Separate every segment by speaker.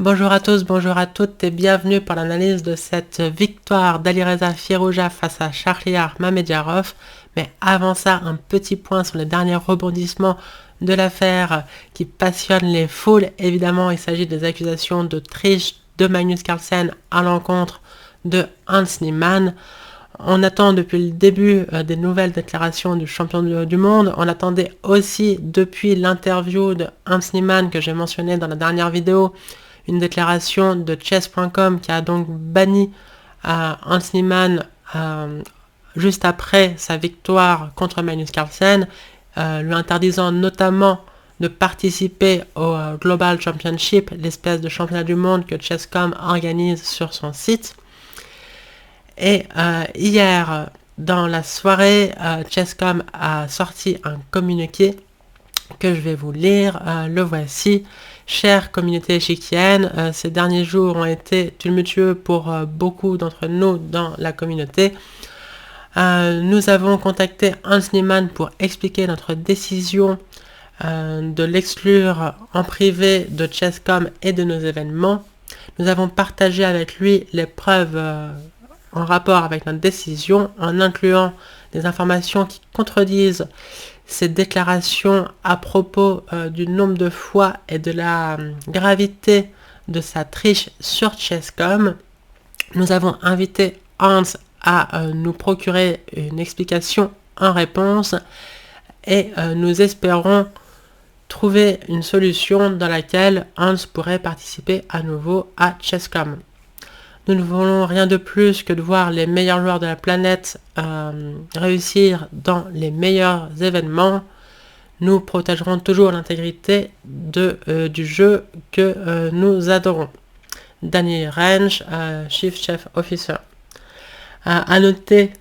Speaker 1: Bonjour à tous, bonjour à toutes et bienvenue pour l'analyse de cette victoire d'Alireza Firouzja face à Shahriar Mamedjarov. Mais avant ça, un petit point sur les derniers rebondissements de l'affaire qui passionne les foules. Évidemment, il s'agit des accusations de triche de Magnus Carlsen à l'encontre de Hans Niemann. On attend depuis le début des nouvelles déclarations du champion du monde. On attendait aussi depuis l'interview de Hans Niemann que j'ai mentionné dans la dernière vidéo, une déclaration de chess.com qui a donc banni Hans Niemann juste après sa victoire contre Magnus Carlsen, lui interdisant notamment de participer au Global Championship, l'espèce de championnat du monde que Chess.com organise sur son site. Et hier, dans la soirée, Chess.com a sorti un communiqué que je vais vous lire. Le voici. Chère communauté échiquienne, ces derniers jours ont été tumultueux pour beaucoup d'entre nous dans la communauté. Nous avons contacté Hans Niemann pour expliquer notre décision de l'exclure en privé de Chess.com et de nos événements. Nous avons partagé avec lui les preuves en rapport avec notre décision, en incluant des informations qui contredisent ces déclarations à propos du nombre de fois et de la gravité de sa triche sur Chess.com. Nous avons invité Hans à nous procurer une explication en réponse et nous espérons trouver une solution dans laquelle Hans pourrait participer à nouveau à Chess.com. Nous ne voulons rien de plus que de voir les meilleurs joueurs de la planète réussir dans les meilleurs événements. Nous protégerons toujours l'intégrité du jeu que nous adorons. Daniel Rensch, Chief Chef Officer. À noter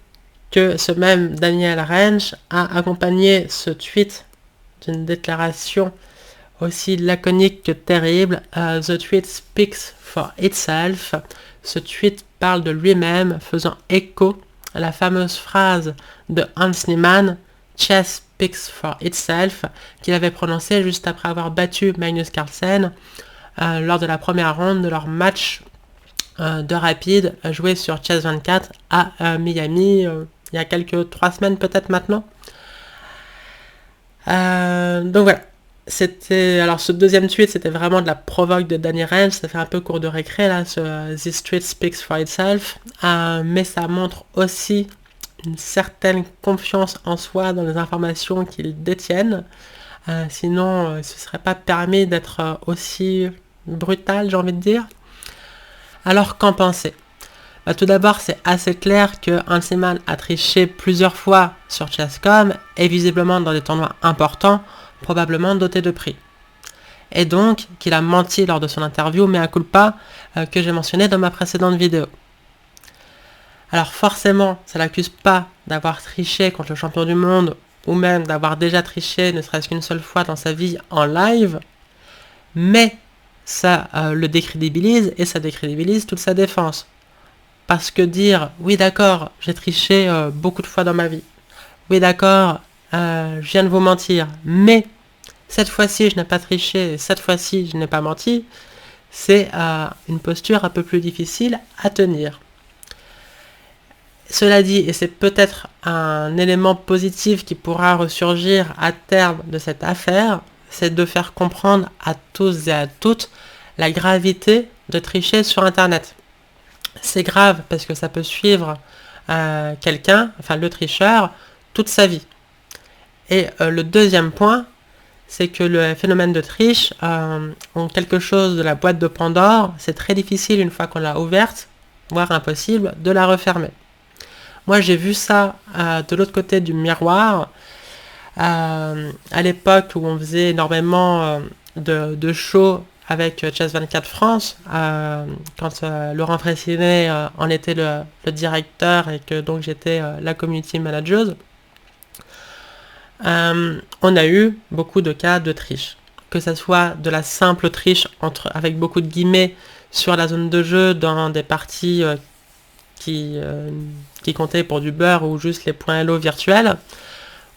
Speaker 1: que ce même Daniel Rensch a accompagné ce tweet d'une déclaration aussi laconique que terrible. The tweet speaks for itself. Ce tweet parle de lui-même, faisant écho à la fameuse phrase de Hans Niemann, Chess speaks for itself, qu'il avait prononcée juste après avoir battu Magnus Carlsen lors de la première ronde de leur match de rapide joué sur Chess24 à Miami il y a 3 semaines peut-être maintenant. Donc voilà. Alors ce deuxième tweet, c'était vraiment de la provoque de Danny Rensch, ça fait un peu cours de récré là, ce This tweet speaks for itself, mais ça montre aussi une certaine confiance en soi dans les informations qu'ils détiennent, sinon il ne se serait pas permis d'être aussi brutal, j'ai envie de dire. Alors qu'en penser ? Tout d'abord, c'est assez clair que Hans Niemann a triché plusieurs fois sur Chess.com et visiblement dans des tournois importants, probablement doté de prix. Et donc, qu'il a menti lors de son interview mea culpa que j'ai mentionné dans ma précédente vidéo. Alors forcément, ça l'accuse pas d'avoir triché contre le champion du monde ou même d'avoir déjà triché ne serait-ce qu'une seule fois dans sa vie en live, mais ça le décrédibilise et ça décrédibilise toute sa défense. Parce que dire « oui d'accord, j'ai triché beaucoup de fois dans ma vie. Oui d'accord, je viens de vous mentir, mais cette fois-ci je n'ai pas triché, cette fois-ci je n'ai pas menti », c'est une posture un peu plus difficile à tenir. Cela dit, et c'est peut-être un élément positif qui pourra ressurgir à terme de cette affaire, c'est de faire comprendre à tous et à toutes la gravité de tricher sur Internet. C'est grave parce que ça peut suivre quelqu'un, enfin le tricheur, toute sa vie. Et le deuxième point, c'est que le phénomène de triche ont quelque chose de la boîte de Pandore. C'est très difficile une fois qu'on l'a ouverte, voire impossible, de la refermer. Moi j'ai vu ça de l'autre côté du miroir, à l'époque où on faisait énormément de shows avec Chess24 France, quand Laurent Fressinet en était le directeur et que donc j'étais la community manager. On a eu beaucoup de cas de triche, que ce soit de la simple triche avec beaucoup de guillemets sur la zone de jeu dans des parties qui comptaient pour du beurre ou juste les points Elo virtuels,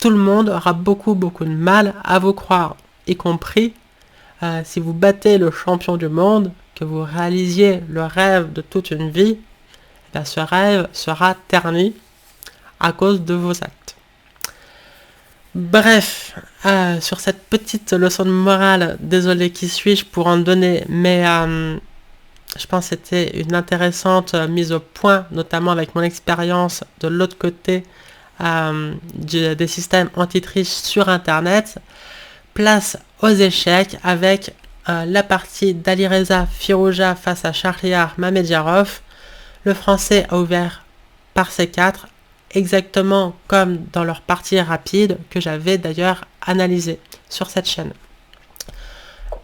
Speaker 1: tout le monde aura beaucoup de mal à vous croire, y compris si vous battez le champion du monde, que vous réalisiez le rêve de toute une vie, eh bien, ce rêve sera terni à cause de vos actes. Bref, sur cette petite leçon de morale, désolé qui suis-je pour en donner, mais je pense que c'était une intéressante mise au point, notamment avec mon expérience de l'autre côté des systèmes anti-triche sur Internet. Place aux échecs avec la partie d'Alireza Firouzja face à Shahriar Mamedjarov. Le français a ouvert par C4, exactement comme dans leur partie rapide que j'avais d'ailleurs analysé sur cette chaîne.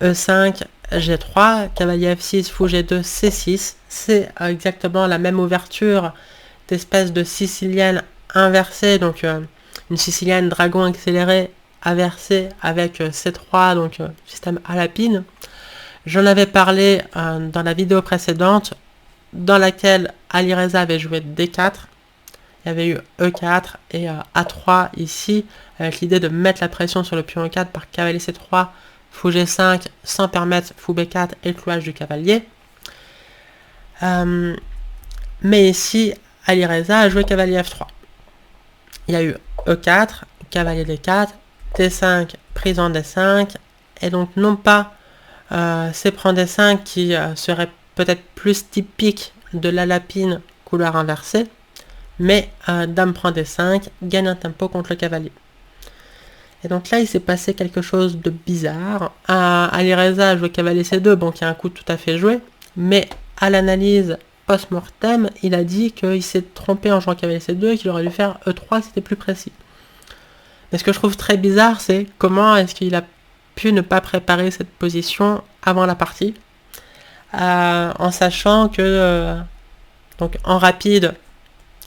Speaker 1: E5, G3, cavalier F6, fou G2, C6. C'est exactement la même ouverture d'espèce de sicilienne inversée, donc une sicilienne dragon accéléré inversée avec C3, donc système à la pine. J'en avais parlé dans la vidéo précédente, dans laquelle Alireza avait joué D4. Il y avait eu E4 et A3 ici, avec l'idée de mettre la pression sur le pion E4 par cavalier C3, fou G5, sans permettre fou B4 et le clouage du cavalier. Mais ici, Alireza a joué cavalier F3. Il y a eu E4, cavalier D4, D5, prise en D5, et donc non pas c'est prendre D5 qui serait peut-être plus typique de la lapine couloir inversé, mais dame prend D5, gagne un tempo contre le cavalier. Et donc là, il s'est passé quelque chose de bizarre. Alireza a joué cavalier C2, bon, qui a un coup tout à fait joué, mais à l'analyse post-mortem, il a dit qu'il s'est trompé en jouant cavalier C2 et qu'il aurait dû faire E3, c'était plus précis. Mais ce que je trouve très bizarre, c'est comment est-ce qu'il a pu ne pas préparer cette position avant la partie, en sachant que, donc en rapide,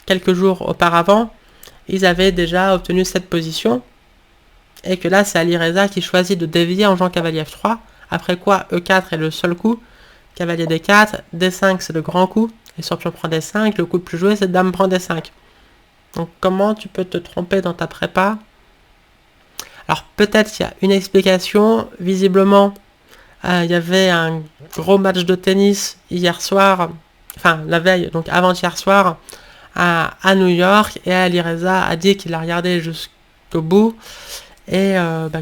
Speaker 1: quelques jours auparavant, ils avaient déjà obtenu cette position, et que là, c'est Alireza qui choisit de dévier en jouant cavalier F3, après quoi E4 est le seul coup, cavalier D4, D5 c'est le grand coup, et sur pion prend D5, le coup le plus joué c'est dame prend D5. Donc comment tu peux te tromper dans ta prépa? Alors peut-être qu'il y a une explication, visiblement il y avait un gros match de tennis hier soir, enfin la veille, donc avant-hier soir, à New York, et Alireza a dit qu'il a regardé jusqu'au bout, et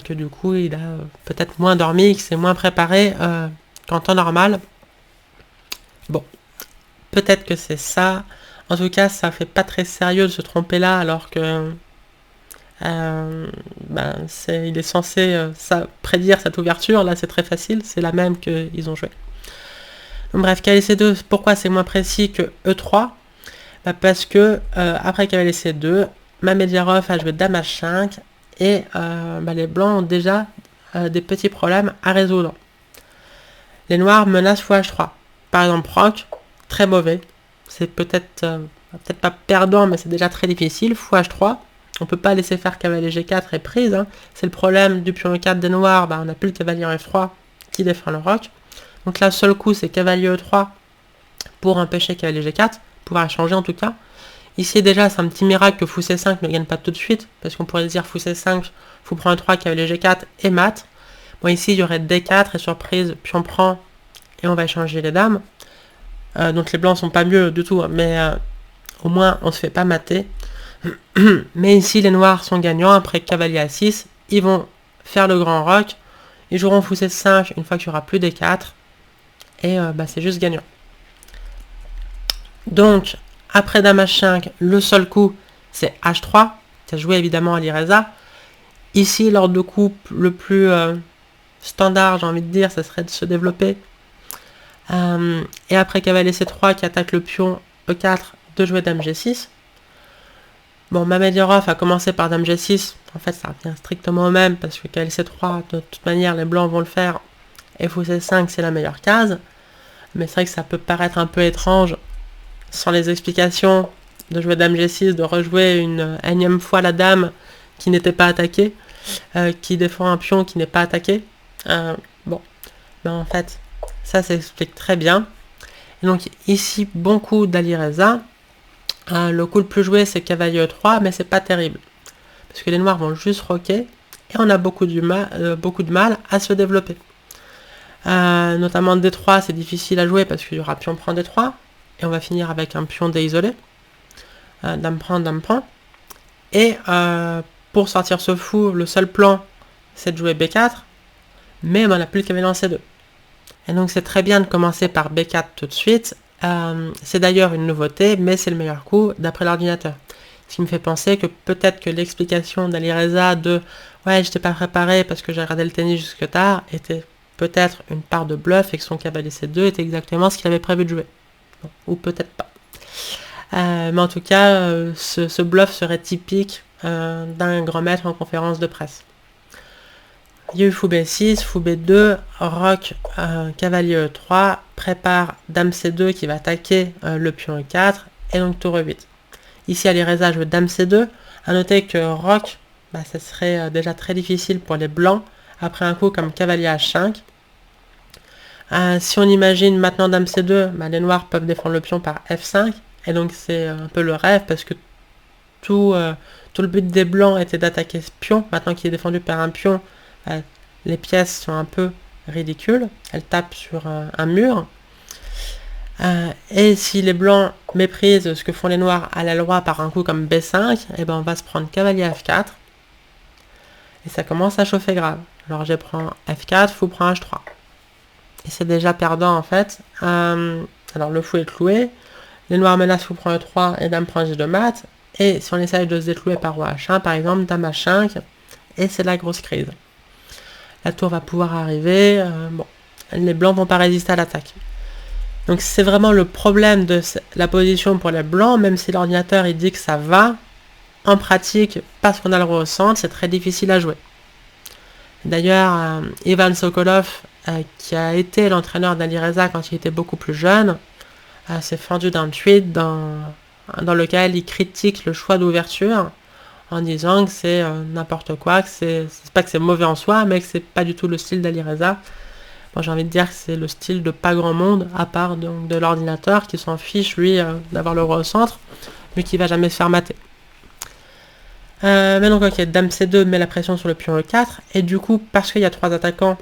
Speaker 1: que du coup il a peut-être moins dormi, qu'il s'est moins préparé qu'en temps normal. Bon, peut-être que c'est ça. En tout cas, ça fait pas très sérieux de se tromper là, alors que il est censé prédire cette ouverture. Là, c'est très facile, c'est la même qu'ils ont joué. Donc, bref, cavalier C2, pourquoi c'est moins précis que E3? Parce que après cavalier C2, Mamedjarov a joué dame H5 et les blancs ont déjà des petits problèmes à résoudre. Les noirs menacent fou H3. Par exemple, roc, très mauvais. C'est peut-être pas perdant, mais c'est déjà très difficile. Fou H3. On peut pas laisser faire cavalier G4 et prise. Hein. C'est le problème du pion E4 des noirs. On n'a plus le cavalier en F3 qui défend le roc. Donc là, seul coup, c'est cavalier E3 pour empêcher cavalier G4. Pouvoir échanger en tout cas. Ici, déjà, c'est un petit miracle que fou C5 ne gagne pas tout de suite. Parce qu'on pourrait dire fou C5, fou prend E3, cavalier G4 et mat. Bon, ici, il y aurait D4 et surprise, pion prend. Et on va échanger les dames. Donc les blancs sont pas mieux du tout, mais au moins on se fait pas mater. Mais ici les noirs sont gagnants. Après cavalier A6, ils vont faire le grand roc. Ils joueront fou C5 une fois qu'il n'y aura plus D4. Et c'est juste gagnant. Donc après dame H5, le seul coup c'est H3. qui a joué évidemment Alireza. Ici l'ordre de coupe le plus standard, j'ai envie de dire, ça serait de se développer. Et après cavalier C3 qui attaque le pion E4, de jouer dame G6. Bon, Mamedjarov a commencé par dame G6. En fait, ça revient strictement au même parce que cavalier C3, de toute manière, les blancs vont le faire. Et fou C5, c'est la meilleure case. Mais c'est vrai que ça peut paraître un peu étrange, sans les explications, de jouer dame G6, de rejouer une énième fois la dame qui n'était pas attaquée, qui défend un pion qui n'est pas attaqué. Bon, mais en fait, ça s'explique très bien. Et donc ici, bon coup d'Alireza. Le coup le plus joué, c'est cavalier E3, mais c'est pas terrible. parce que les noirs vont juste roquer, et on a beaucoup de mal à se développer. Notamment D3, c'est difficile à jouer parce qu'il y aura pion prend D3, et on va finir avec un pion D isolé. Dame prend. Et pour sortir ce fou, le seul plan, c'est de jouer B4, mais on n'a plus le cavalier en C2. Et donc c'est très bien de commencer par B4 tout de suite. C'est d'ailleurs une nouveauté, mais c'est le meilleur coup d'après l'ordinateur. Ce qui me fait penser que peut-être que l'explication d'Alireza de « ouais, je t'ai pas préparé parce que j'ai regardé le tennis jusque tard » était peut-être une part de bluff et que son cavalier C2 était exactement ce qu'il avait prévu de jouer. Bon, ou peut-être pas. Mais en tout cas, ce bluff serait typique d'un grand maître en conférence de presse. Il y a eu fou B6, fou B2, roc, cavalier E3, prépare dame C2 qui va attaquer le pion E4, et donc tour E8. Ici, Alireza joue dame C2. A noter que roc, ça serait déjà très difficile pour les blancs, après un coup comme cavalier H5. Si on imagine maintenant dame C2, les noirs peuvent défendre le pion par F5, et donc c'est un peu le rêve, parce que tout le but des blancs était d'attaquer ce pion. Maintenant qu'il est défendu par un pion, les pièces sont un peu ridicules, elles tapent sur un mur. Et si les blancs méprisent ce que font les noirs à la loi par un coup comme B5, et on va se prendre cavalier F4, et ça commence à chauffer grave. Alors je prends F4, fou prend H3. Et c'est déjà perdant en fait. Alors le fou est cloué, les noirs menacent fou prend E3 et dame prend G2 mat, et si on essaye de se déclouer par roi H1 par exemple, dame H5, et c'est la grosse crise. La tour va pouvoir arriver, les blancs vont pas résister à l'attaque. Donc c'est vraiment le problème de la position pour les blancs, même si l'ordinateur il dit que ça va, en pratique, parce qu'on a le roi au centre, c'est très difficile à jouer. D'ailleurs, Ivan Sokolov, qui a été l'entraîneur d'Alireza quand il était beaucoup plus jeune, s'est fendu d'un tweet dans lequel il critique le choix d'ouverture, en disant que c'est n'importe quoi, que c'est pas que c'est mauvais en soi, mais que c'est pas du tout le style d'Alireza. Bon, j'ai envie de dire que c'est le style de pas grand monde, à part donc, de l'ordinateur, qui s'en fiche, lui, d'avoir le roi au centre, mais qui va jamais se faire mater. Mais donc, ok, dame C2 met la pression sur le pion E4, et du coup, parce qu'il y a 3 attaquants,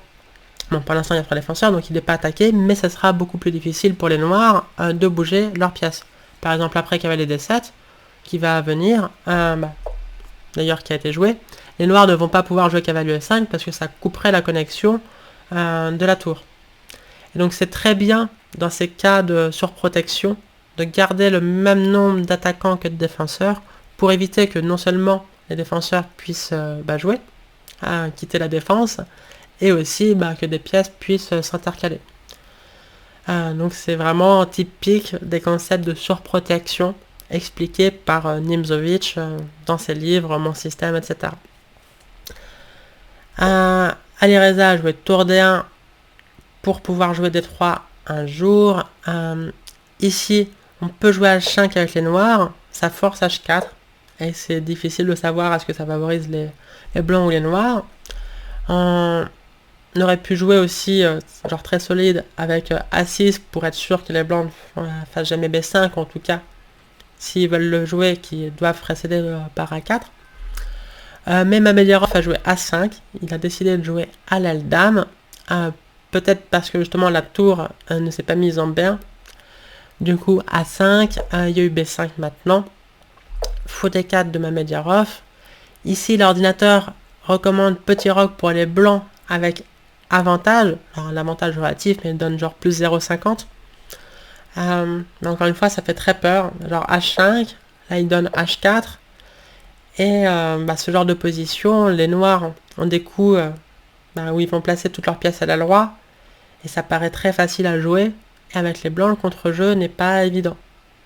Speaker 1: bon, pour l'instant, il y a 3 défenseurs, donc il n'est pas attaqué, mais ça sera beaucoup plus difficile pour les noirs de bouger leurs pièces. Par exemple, après cavalier D7, qui va venir, d'ailleurs qui a été joué, les noirs ne vont pas pouvoir jouer cavalier E5 parce que ça couperait la connexion de la tour. Et donc c'est très bien dans ces cas de surprotection de garder le même nombre d'attaquants que de défenseurs pour éviter que non seulement les défenseurs puissent jouer, quitter la défense, et aussi que des pièces puissent s'intercaler. Donc c'est vraiment typique des concepts de surprotection expliqué par Nimzowitsch dans ses livres, Mon système, etc. Alireza a joué tour D1 pour pouvoir jouer D3 un jour. Ici, on peut jouer H5 avec les noirs, ça force H4, et c'est difficile de savoir est-ce que ça favorise les blancs ou les noirs. On aurait pu jouer aussi, genre très solide, avec A6 pour être sûr que les blancs ne fassent jamais B5, en tout cas, s'ils veulent le jouer, qui doivent précéder par A4. Mais Mamedjarov a joué A5, il a décidé de jouer à l'aile dame, peut-être parce que justement la tour ne s'est pas mise en B1. Du coup A5, il y a eu B5 maintenant, fou D4 de Mamedjarov. Ici l'ordinateur recommande petit roc pour les blancs avec avantage, alors l'avantage relatif mais il donne genre plus 0,50. Mais encore une fois ça fait très peur, genre H5, là il donne H4, et ce genre de position, les noirs ont des coups où ils vont placer toutes leurs pièces à la loi, et ça paraît très facile à jouer, et avec les blancs le contre-jeu n'est pas évident.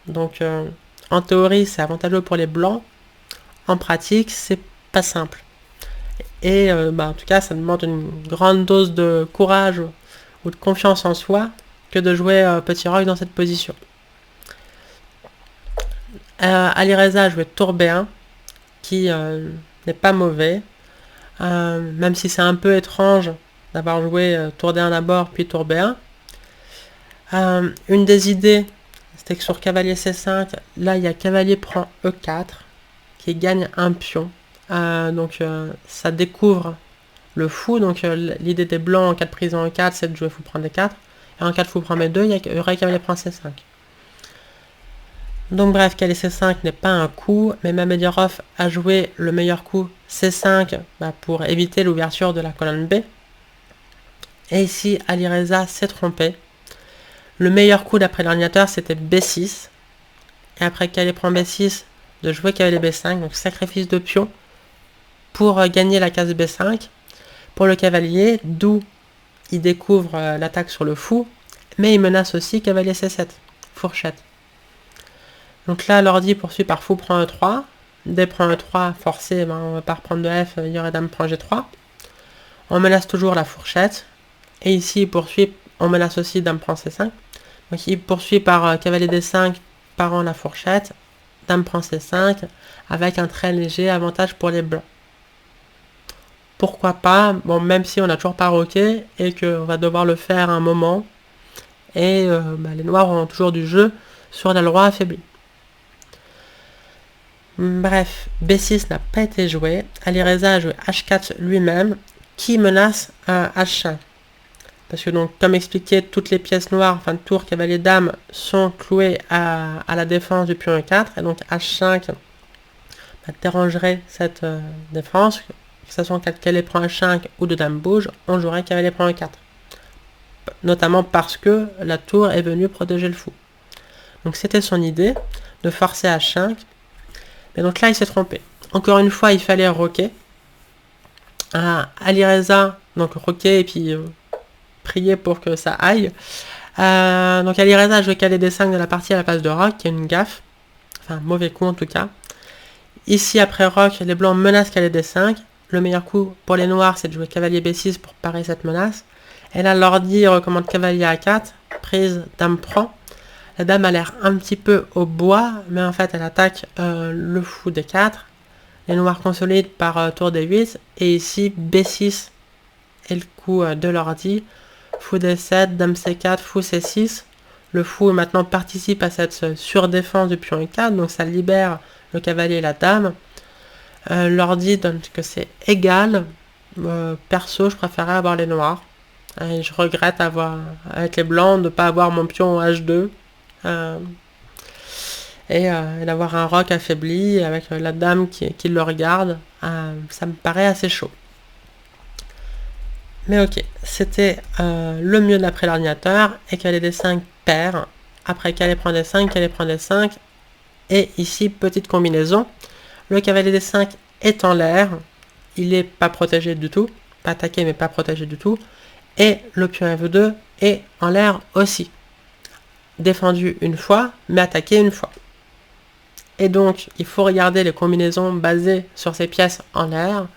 Speaker 1: Donc en théorie c'est avantageux pour les blancs, en pratique c'est pas simple. Et en tout cas ça demande une grande dose de courage ou de confiance en soi que de jouer petit roc dans cette position. Alireza a joué tour B1, qui n'est pas mauvais, même si c'est un peu étrange d'avoir joué tour D1 d'abord puis tour B1. Une des idées, c'était que sur cavalier C5, là il y a cavalier prend E4, qui gagne un pion, Ça découvre le fou. Donc l'idée des blancs en cas de prise en 4, c'est de jouer fou prend D4. Et en cas de fou prend B2, il y aurait cavalier prend C5. Donc bref, cavalier C5 n'est pas un coup, mais Mamedjarov a joué le meilleur coup C5 pour éviter l'ouverture de la colonne B. Et ici, Alireza s'est trompé. Le meilleur coup d'après l'ordinateur, c'était B6. Et après cavalier prend B6, de jouer cavalier B5, donc sacrifice de pion pour gagner la case B5 pour le cavalier, d'où il découvre l'attaque sur le fou, mais il menace aussi cavalier C7, fourchette. Donc là, l'ordi poursuit par fou prend E3, D prend E3, forcé, on va pas reprendre de F, il y aurait dame prend G3. On menace toujours la fourchette, et ici il poursuit, on menace aussi dame prend C5. Donc il poursuit par cavalier D5, parant la fourchette, dame prend C5, avec un très léger avantage pour les blancs. Pourquoi pas, bon, même si on n'a toujours pas roqué, et qu'on va devoir le faire un moment, et les noirs auront toujours du jeu sur le roi affaibli. Bref, B6 n'a pas été joué. Alireza a joué H4 lui-même, qui menace H5. Parce que donc, comme expliqué, toutes les pièces noires, enfin tour, cavalier, dame, sont clouées à la défense du pion E4. Et donc H5 dérangerait cette défense. Que ce soit cavalier prend H5 ou de dame bouge, on jouerait cavalier prend E4. Notamment parce que la tour est venue protéger le fou. Donc c'était son idée de forcer H5. Mais donc là, il s'est trompé. Encore une fois, il fallait roquer. Alireza, donc roquer et puis prier pour que ça aille. Donc Alireza a joué cavalier D5 de la partie à la place de roc, qui est une gaffe. Enfin, un mauvais coup en tout cas. Ici, après roc, les blancs menacent cavalier D5. Le meilleur coup pour les noirs, c'est de jouer cavalier B6 pour parer cette menace. Et là, l'ordi recommande cavalier A4, prise, dame prend. La dame a l'air un petit peu au bois, mais en fait, elle attaque le fou D4. Les noirs consolident par tour D8. Et ici, B6 est le coup de l'ordi. Fou D7, dame C4, fou C6. Le fou maintenant participe à cette surdéfense du pion E4, donc ça libère le cavalier et la dame. L'ordi donne que c'est égal. Perso, je préférais avoir les noirs. Et je regrette avec les blancs de ne pas avoir mon pion H2. Et d'avoir un roc affaibli avec la dame qui le regarde. Ça me paraît assez chaud. Mais ok, c'était le mieux d'après l'ordinateur. Et cavalier D5 perd. Après cavalier prend D5, cavalier prend D5. Et ici, petite combinaison. Le cavalier D5 est en l'air. Il n'est pas protégé du tout. Pas attaqué, mais pas protégé du tout. Et le pion F2 est en l'air aussi. Défendu une fois, mais attaqué une fois. Et donc, il faut regarder les combinaisons basées sur ces pièces en l'air.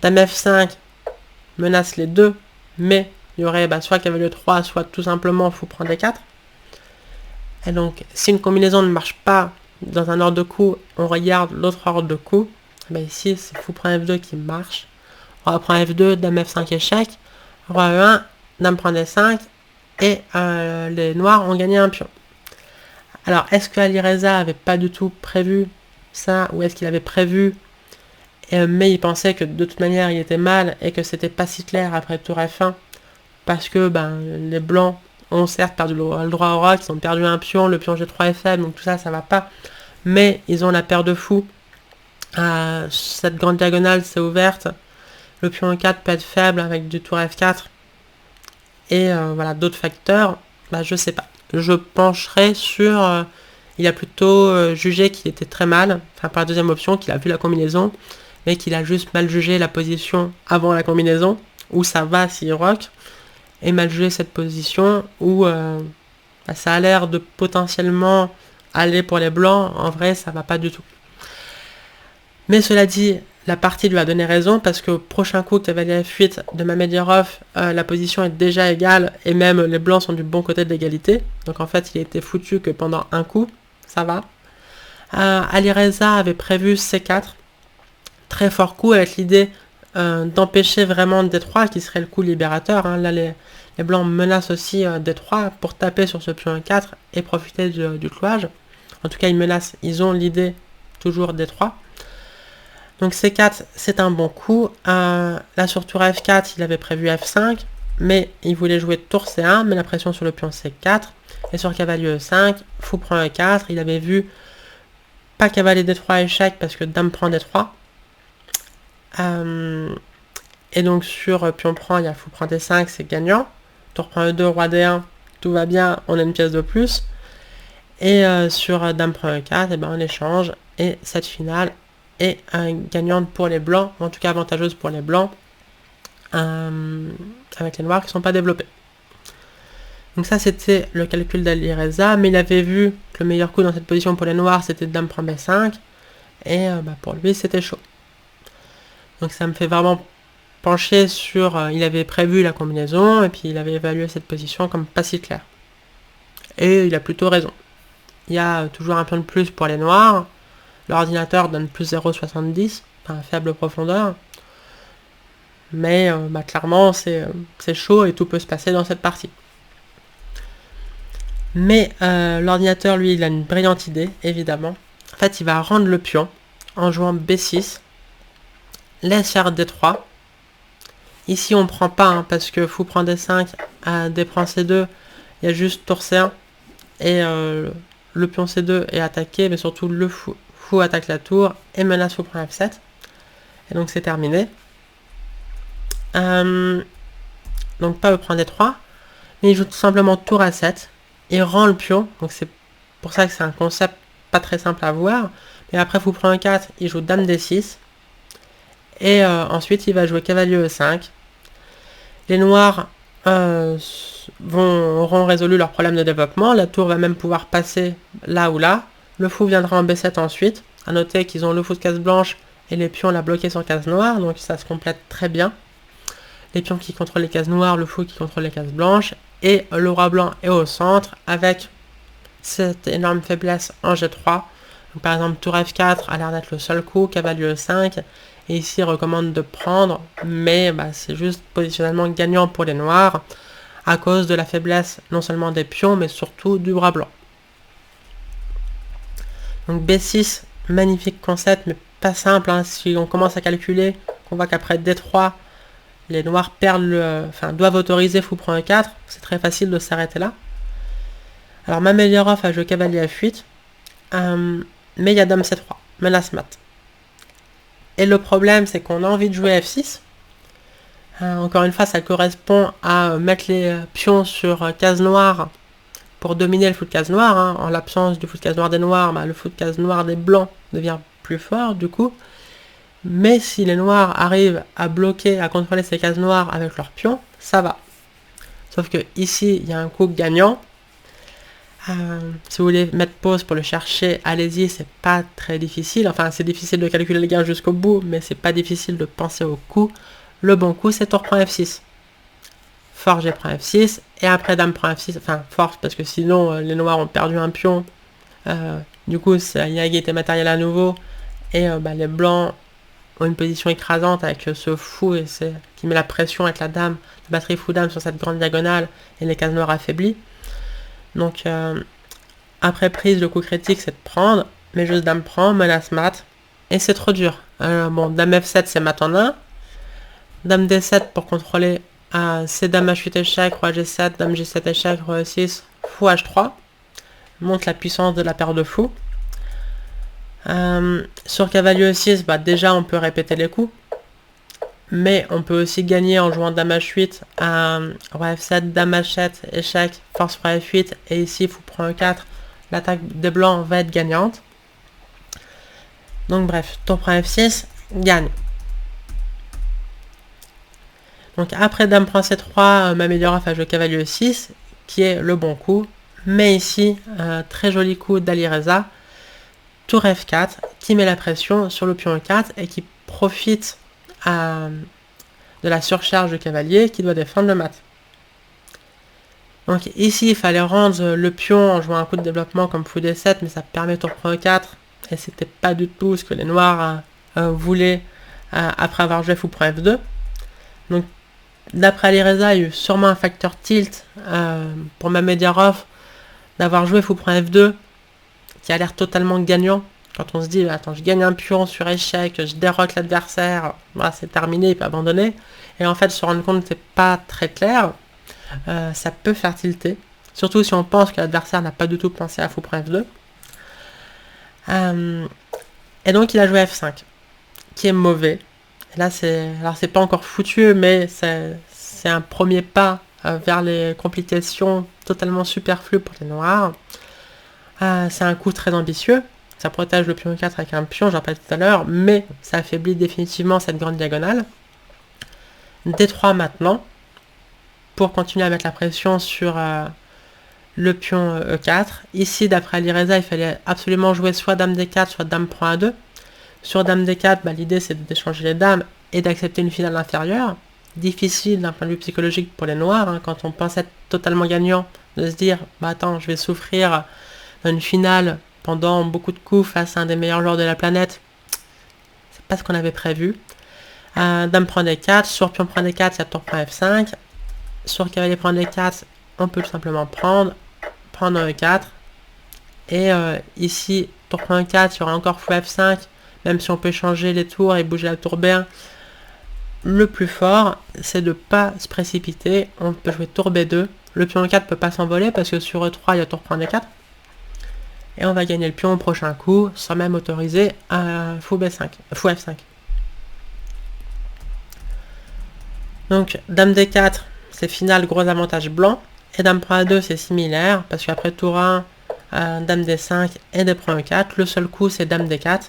Speaker 1: Dame F5 menace les deux, mais il y aurait soit cavalier 3, soit tout simplement fou prend D4. Et donc, si une combinaison ne marche pas dans un ordre de coup, on regarde l'autre ordre de coup. Ici, c'est fou prend F2 qui marche. Roi prend F2, dame F5 échec. Roi E1, dame prend D5. Et les noirs ont gagné un pion. Alors, est-ce que Alireza avait pas du tout prévu ça, ou est-ce qu'il avait prévu, mais il pensait que de toute manière il était mal et que c'était pas si clair après tour F1, parce que les blancs ont certes perdu le droit au roc, ils ont perdu un pion, le pion G3 est faible, donc tout ça, ça va pas, mais ils ont la paire de fous. Cette grande diagonale s'est ouverte, le pion E4 peut être faible avec du tour F4, et voilà, d'autres facteurs, je sais pas. Je pencherai sur... il a plutôt jugé qu'il était très mal, enfin par la deuxième option, qu'il a vu la combinaison, mais qu'il a juste mal jugé la position avant la combinaison, où ça va s'il rock, et mal jugé cette position, où ça a l'air de potentiellement aller pour les blancs, en vrai ça va pas du tout. Mais cela dit, la partie lui a donné raison, parce que au prochain coup, cavalier F8 de Mamedjarov, la position est déjà égale, et même les blancs sont du bon côté de l'égalité. Donc en fait, il était foutu que pendant un coup, ça va. Alireza avait prévu C4, très fort coup, avec l'idée d'empêcher vraiment D3, qui serait le coup libérateur. Là, les blancs menacent aussi D3 pour taper sur ce pion 4 et profiter du clouage. En tout cas, ils menacent, ils ont l'idée toujours D3. Donc C4, c'est un bon coup. Là, sur tour F4, il avait prévu F5, mais il voulait jouer tour C1, mais la pression sur le pion C4. Et sur cavalier E5, fou prend E4. Il avait vu pas cavalier D3 échec parce que dame prend D3. Et donc sur pion prend, il y a fou prend D5, c'est gagnant. Tour prend E2, roi D1, tout va bien, on a une pièce de plus. Et sur dame prend E4, et ben on échange. Et cette finale est gagnante pour les blancs, ou en tout cas avantageuse pour les blancs, avec les noirs qui ne sont pas développés. Donc ça c'était le calcul d'Alireza, mais il avait vu que le meilleur coup dans cette position pour les noirs c'était dame prend B5, et pour lui c'était chaud. Donc ça me fait vraiment pencher sur, il avait prévu la combinaison, et puis il avait évalué cette position comme pas si claire. Et il a plutôt raison. Il y a toujours un pion de plus pour les noirs, l'ordinateur donne plus 0,70, enfin faible profondeur, mais clairement c'est chaud et tout peut se passer dans cette partie. Mais l'ordinateur, lui, il a une brillante idée, évidemment. En fait, il va rendre le pion en jouant B6. Laisse faire D3. Ici, on ne prend pas, parce que fou prend D5, D prend C2. Il y a juste tour C1. Et le pion C2 est attaqué, mais surtout le fou attaque la tour et menace fou prend F7. Et donc, c'est terminé. Donc, pas E prend D3. Mais il joue tout simplement tour A7. Il rend le pion, donc c'est pour ça que c'est un concept pas très simple à voir. Mais après, fou prend E4, il joue dame D6. Et ensuite, il va jouer cavalier E5. Les noirs auront résolu leur problème de développement. La tour va même pouvoir passer là ou là. Le fou viendra en B7 ensuite. A noter qu'ils ont le fou de case blanche et les pions l'a bloqué sur case noire, donc ça se complète très bien. Les pions qui contrôlent les cases noires, le fou qui contrôle les cases blanches. Et le roi blanc est au centre avec cette énorme faiblesse en G3. Donc, par exemple, tour F4 a l'air d'être le seul coup, cavalier E5. Et ici, il recommande de prendre, mais c'est juste positionnellement gagnant pour les noirs à cause de la faiblesse non seulement des pions, mais surtout du bras blanc. Donc B6, magnifique concept, mais pas simple. Si on commence à calculer, on voit qu'après D3, les noirs doivent autoriser fou prend E4. C'est très facile de s'arrêter là. Alors Mamedyarov a joué cavalier F8. Mais il y a dame C3. Menace mat. Et le problème, c'est qu'on a envie de jouer F6. Encore une fois, ça correspond à mettre les pions sur case noire pour dominer le fou de case noire. En l'absence du fou de case noire des noirs, le fou de case noire des blancs devient plus fort du coup. Mais si les noirs arrivent à bloquer, à contrôler ces cases noires avec leurs pions, ça va. Sauf que ici, il y a un coup gagnant. Si vous voulez mettre pause pour le chercher, allez-y, c'est pas très difficile. Enfin, c'est difficile de calculer les gains jusqu'au bout, mais c'est pas difficile de penser au coup. Le bon coup, c'est tour prend F6. Fort G prend F6, et après dame prend F6. Enfin, force, parce que sinon, les noirs ont perdu un pion. Du coup, il y a égalité matérielle à nouveau. Et les blancs ont une position écrasante avec ce fou qui met la pression avec la dame, la batterie fou-dame sur cette grande diagonale, et les cases noires affaiblies. Donc, après prise, le coup critique, c'est de prendre, mais juste dame prend, menace mat, et c'est trop dur. Dame F7, c'est mat en 1. Dame D7 pour contrôler, c'est dame H8 échec, roi G7, dame G7 échec, roi E6, fou H3. Montre la puissance de la paire de fous. Sur cavalier E6, déjà on peut répéter les coups. Mais on peut aussi gagner en jouant dame H8, roi F7, dame H7, échec, force roi F8, et ici fou prend E4, l'attaque des blancs va être gagnante. Donc bref, tour prend F6, gagne. Donc après dame prend C3, Mamedyarov a joué cavalier E6, qui est le bon coup. Mais ici, très joli coup d'Alireza, tour F4, qui met la pression sur le pion E4 et qui profite de la surcharge de cavalier qui doit défendre le mat. Donc ici, il fallait rendre le pion en jouant un coup de développement comme fou D7, mais ça permet tour prend E4, et c'était pas du tout ce que les noirs voulaient après avoir joué fou prend F2. Donc d'après Alireza, il y a eu sûrement un facteur tilt pour Mamedyarov d'avoir joué fou prend F2, qui a l'air totalement gagnant Quand on se dit, attends, je gagne un pion sur échec, je déroque l'adversaire, voilà, c'est terminé, il peut abandonner. Et en fait, se rendre compte que c'est pas très clair, ça peut faire tilter. Surtout si on pense que l'adversaire n'a pas du tout pensé à fou prend F2. Et donc il a joué F5, qui est mauvais. Et là, c'est pas encore foutu, mais c'est un premier pas vers les complications totalement superflues pour les noirs. C'est un coup très ambitieux. Ça protège le pion 4 avec un pion, j'en parlais tout à l'heure, mais ça affaiblit définitivement cette grande diagonale. D3 maintenant, pour continuer à mettre la pression sur le pion E4. Ici, d'après Alireza, il fallait absolument jouer soit Dame D4, soit Dame prend A2. Sur Dame D4, l'idée c'est d'échanger les dames et d'accepter une finale inférieure. Difficile d'un point de vue psychologique pour les noirs, quand on pense être totalement gagnant, de se dire, attends, je vais souffrir une finale pendant beaucoup de coups face à un des meilleurs joueurs de la planète. C'est pas ce qu'on avait prévu. Dame prend D4, sur pion prend D4, il y a tour prend F5. Sur cavalier prend D4, on peut tout simplement prendre E4. Et ici, tour prend E4, il y aura encore fou F5, même si on peut changer les tours et bouger la tour B1. Le plus fort, c'est de ne pas se précipiter. On peut jouer tour B2. Le pion E4 ne peut pas s'envoler parce que sur E3, il y a tour prend D4. Et on va gagner le pion au prochain coup, sans même autoriser fou F5. Donc, Dame D4, c'est final, gros avantage blanc. Et Dame prend A2, c'est similaire, parce qu'après tour 1, Dame D5 et D prend E4. Le seul coup, c'est Dame D4.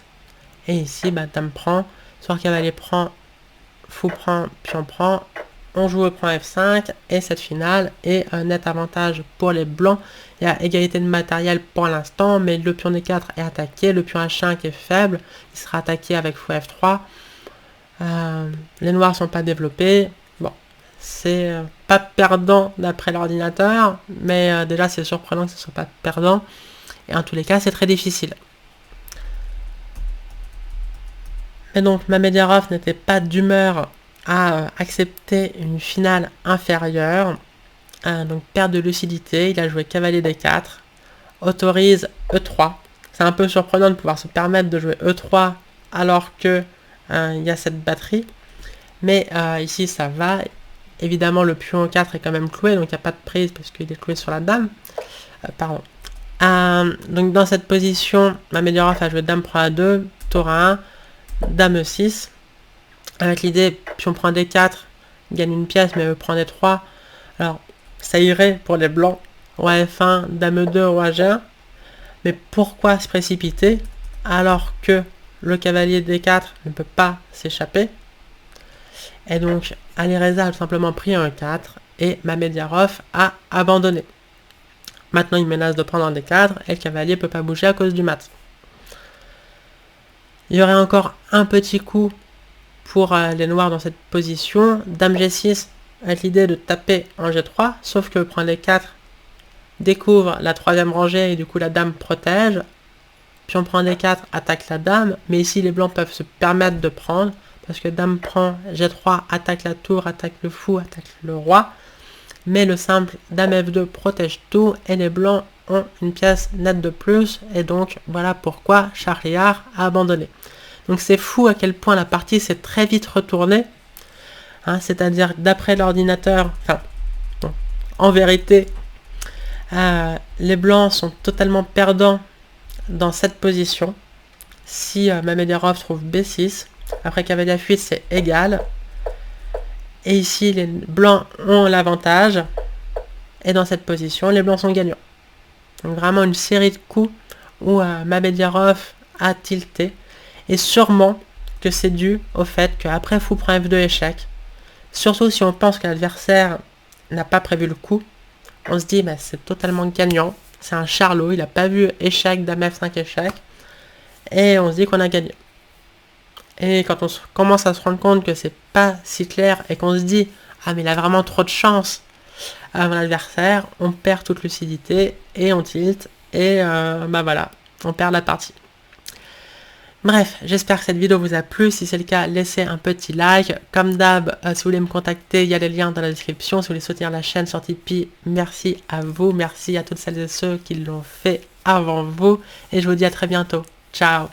Speaker 1: Et ici, Dame prend, soit cavalier prend, fou prend, pion prend. On joue E prend F5, et cette finale est un net avantage pour les blancs. Il y a égalité de matériel pour l'instant, mais le pion D4 est attaqué, le pion H5 est faible, il sera attaqué avec fou F3. Les noirs ne sont pas développés. Bon, c'est pas perdant d'après l'ordinateur, mais déjà c'est surprenant que ce ne soit pas perdant. Et en tous les cas, c'est très difficile. Et donc, Mamediarov n'était pas d'humeur à accepter une finale inférieure. Donc, perte de lucidité. Il a joué cavalier D4. Autorise E3. C'est un peu surprenant de pouvoir se permettre de jouer E3 alors que il y a cette batterie. Mais ici, ça va. Évidemment, le pion 4 est quand même cloué, donc il n'y a pas de prise parce qu'il est cloué sur la dame. Donc, dans cette position, Mamediarov a joué dame prend A2, tour A1, dame E6. Avec l'idée, pion prend D4, gagne une pièce, mais prend D3. Alors, ça irait pour les blancs. Roi F1, dame E2, roi G1. Mais pourquoi se précipiter alors que le cavalier D4 ne peut pas s'échapper? Et donc, Alireza a tout simplement pris un 4 et Mamediarov a abandonné. Maintenant, il menace de prendre un D4 et le cavalier ne peut pas bouger à cause du mat. Il y aurait encore un petit coup pour les noirs dans cette position. Dame G6 avec l'idée de taper en G3, sauf que prend D4 découvre la troisième rangée et du coup la dame protège. Puis on prend D4, attaque la dame, mais ici les blancs peuvent se permettre de prendre, parce que dame prend G3, attaque la tour, attaque le fou, attaque le roi. Mais le simple dame F2 protège tout, et les blancs ont une pièce nette de plus, et donc voilà pourquoi Shahryar a abandonné. Donc c'est fou à quel point la partie s'est très vite retournée, c'est-à-dire d'après l'ordinateur, en vérité, les blancs sont totalement perdants dans cette position. Si Mamediarov trouve B6, après cavalier F8 c'est égal. Et ici les blancs ont l'avantage. Et dans cette position, les blancs sont gagnants. Donc vraiment une série de coups où Mamediarov a tilté. Et sûrement que c'est dû au fait qu'après fou prend F2 échec. Surtout si on pense que l'adversaire n'a pas prévu le coup. On se dit c'est totalement gagnant. C'est un charlot, il n'a pas vu échec, dame F5 échec. Et on se dit qu'on a gagné. Et quand on commence à se rendre compte que c'est pas si clair et qu'on se dit mais il a vraiment trop de chance avant l'adversaire, on perd toute lucidité et on tilt et voilà, on perd la partie. Bref, j'espère que cette vidéo vous a plu. Si c'est le cas, laissez un petit like. Comme d'hab, si vous voulez me contacter, il y a les liens dans la description. Si vous voulez soutenir la chaîne sur Tipeee, merci à vous. Merci à toutes celles et ceux qui l'ont fait avant vous. Et je vous dis à très bientôt. Ciao.